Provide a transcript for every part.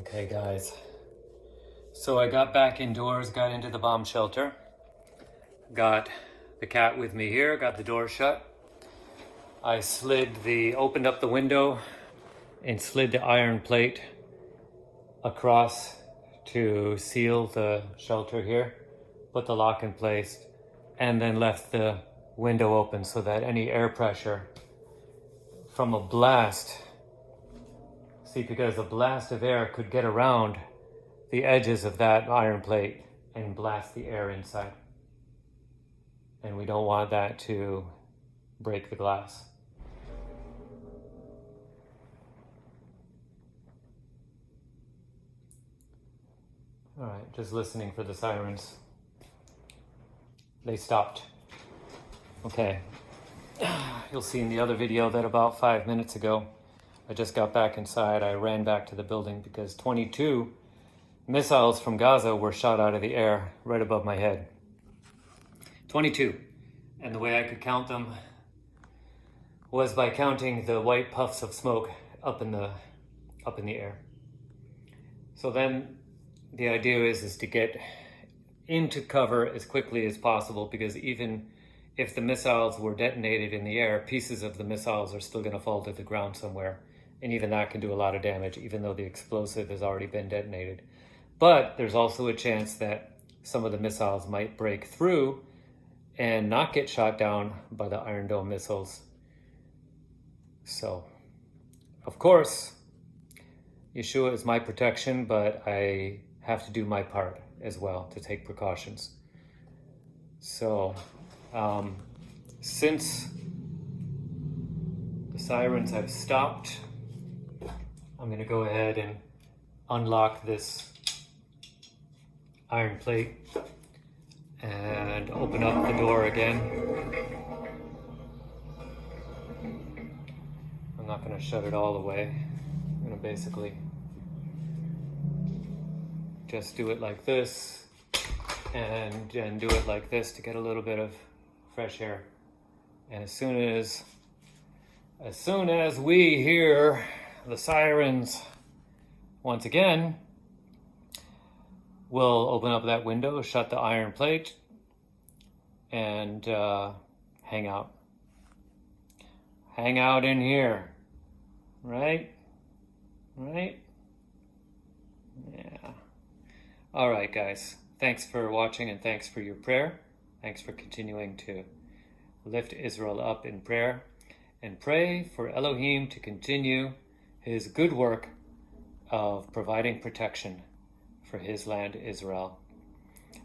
Okay guys, so I got back indoors, got into the bomb shelter, got the cat with me here, got the door shut. I opened up the window and slid the iron plate across to seal the shelter here, put the lock in place, and then left the window open so that any air pressure from a blast, because a blast of air could get around the edges of that iron plate and blast the air inside. And we don't want that to break the glass. All right, just listening for the sirens. They stopped. Okay. You'll see in the other video that about 5 minutes ago, I just got back inside. I ran back to the building because 22 missiles from Gaza were shot out of the air right above my head. 22. And the way I could count them was by counting the white puffs of smoke up in the air. So then the idea is to get into cover as quickly as possible, because even if the missiles were detonated in the air, pieces of the missiles are still going to fall to the ground somewhere. And even that can do a lot of damage, even though the explosive has already been detonated. But there's also a chance that some of the missiles might break through and not get shot down by the Iron Dome missiles. So, of course, Yeshua is my protection, but I have to do my part as well to take precautions. So, since the sirens have stopped, I'm going to go ahead and unlock this iron plate and open up the door again. I'm not going to shut it all the way. I'm going to basically just do it like this and do it like this to get a little bit of fresh air. And as soon as we hear the sirens once again, we'll open up that window, shut the iron plate, and hang out. Hang out in here, right? Right? Yeah. All right, guys. Thanks for watching and thanks for your prayer. Thanks for continuing to lift Israel up in prayer and pray for Elohim to continue his good work of providing protection for his land, Israel.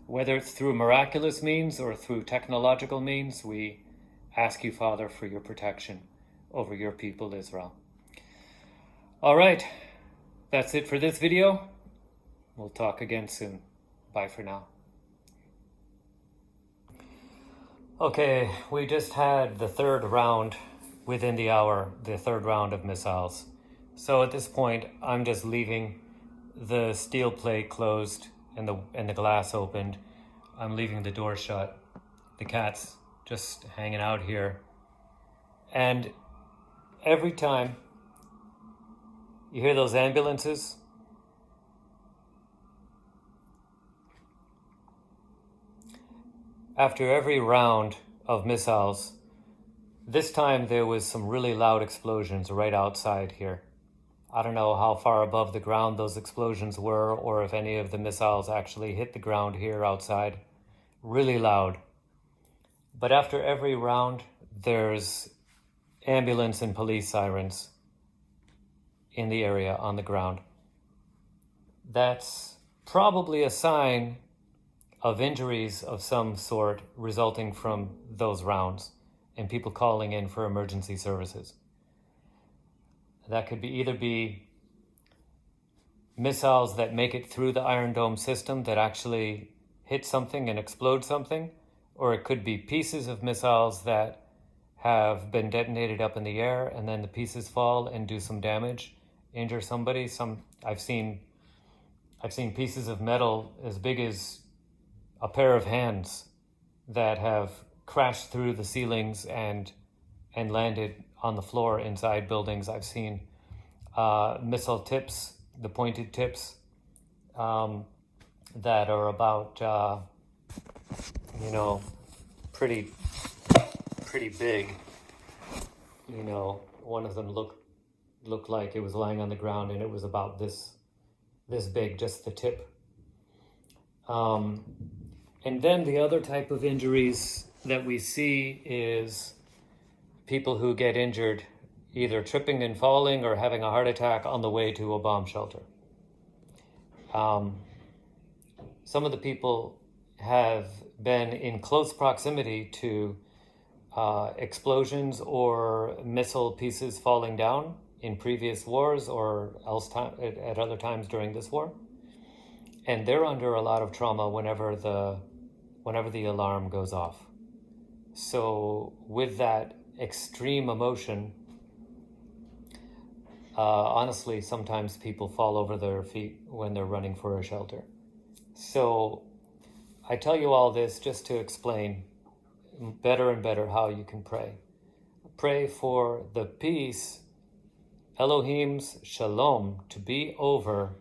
Whether it's through miraculous means or through technological means, we ask you, Father, for your protection over your people, Israel. All right, that's it for this video. We'll talk again soon. Bye for now. Okay, we just had the third round within the hour, the third round of missiles. So at this point, I'm just leaving the steel plate closed and the glass opened. I'm leaving the door shut. The cat's just hanging out here. And every time you hear those ambulances, after every round of missiles, this time there was some really loud explosions right outside here. I don't know how far above the ground those explosions were, or if any of the missiles actually hit the ground here outside. Really loud. But after every round, there's ambulance and police sirens in the area on the ground. That's probably a sign of injuries of some sort resulting from those rounds and people calling in for emergency services. That could either be missiles that make it through the Iron Dome system that actually hit something and explode something, or it could be pieces of missiles that have been detonated up in the air and then the pieces fall and do some damage, injure somebody. I've seen pieces of metal as big as a pair of hands that have crashed through the ceilings and landed on the floor inside buildings. I've seen missile tips the pointed tips that are about, pretty big. One of them looked like it was lying on the ground, and it was about this big, just the tip. And then the other type of injuries that we see is people who get injured either tripping and falling or having a heart attack on the way to a bomb shelter. Some of the people have been in close proximity to explosions or missile pieces falling down in previous wars or at other times during this war. And they're under a lot of trauma whenever the alarm goes off. So with that extreme emotion, honestly, sometimes people fall over their feet when they're running for a shelter. So I tell you all this just to explain better and better how you can pray. Pray for the peace, Elohim's shalom, to be over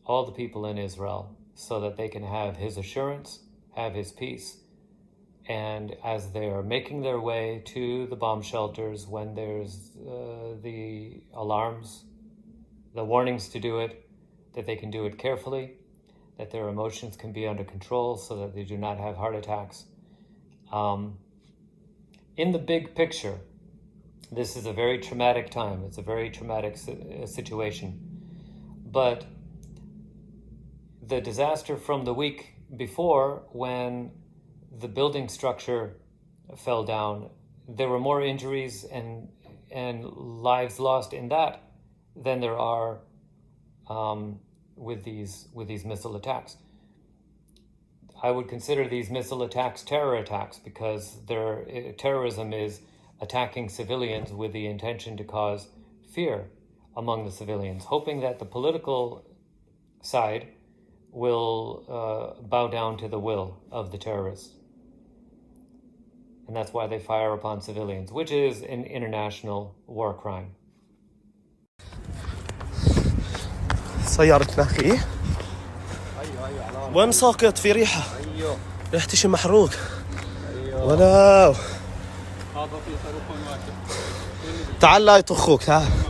all the people in Israel so that they can have his assurance, have his peace. And as they're making their way to the bomb shelters, when there's the alarms, the warnings to do it, that they can do it carefully, that their emotions can be under control so that they do not have heart attacks. In the big picture, this is a very traumatic time. It's a very traumatic situation. But the disaster from the week before, when the building structure fell down, there were more injuries and lives lost in that than there are with these missile attacks. I would consider these missile attacks terror attacks because terrorism is attacking civilians with the intention to cause fear among the civilians, hoping that the political side will bow down to the will of the terrorists. And that's why they fire upon civilians, which is an international war crime. سيارتنا أخي وين ساقط في ريحة ريحة شيء محروق ولا تعال لا يطخوك تعال.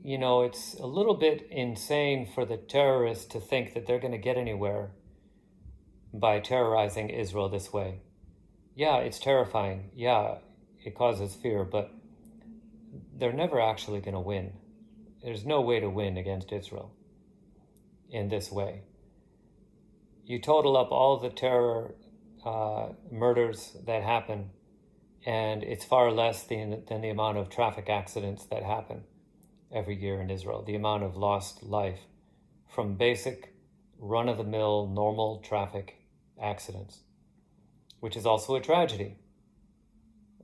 It's a little bit insane for the terrorists to think that they're going to get anywhere by terrorizing Israel this way. Yeah, it's terrifying. Yeah, it causes fear, but they're never actually going to win. There's no way to win against Israel in this way. You total up all the terror murders that happen, and it's far less than the amount of traffic accidents that happen every year in Israel, the amount of lost life from basic run-of-the-mill normal traffic accidents, which is also a tragedy.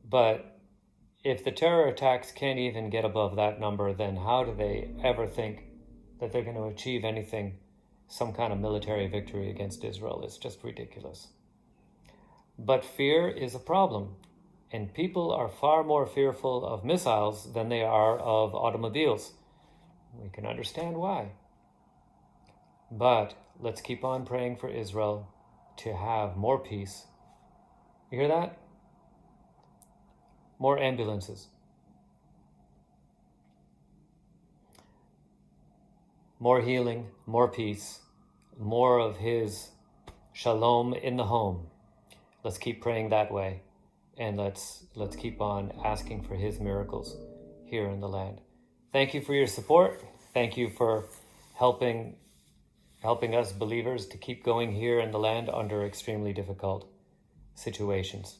But if the terror attacks can't even get above that number, then how do they ever think that they're going to achieve anything, some kind of military victory against Israel? It's just ridiculous. But fear is a problem. And people are far more fearful of missiles than they are of automobiles. We can understand why. But let's keep on praying for Israel to have more peace. You hear that? More ambulances. More healing, more peace, more of his shalom in the home. Let's keep praying that way. And let's keep on asking for his miracles here in the land. Thank you for your support. Thank you for helping helping us believers to keep going here in the land under extremely difficult situations.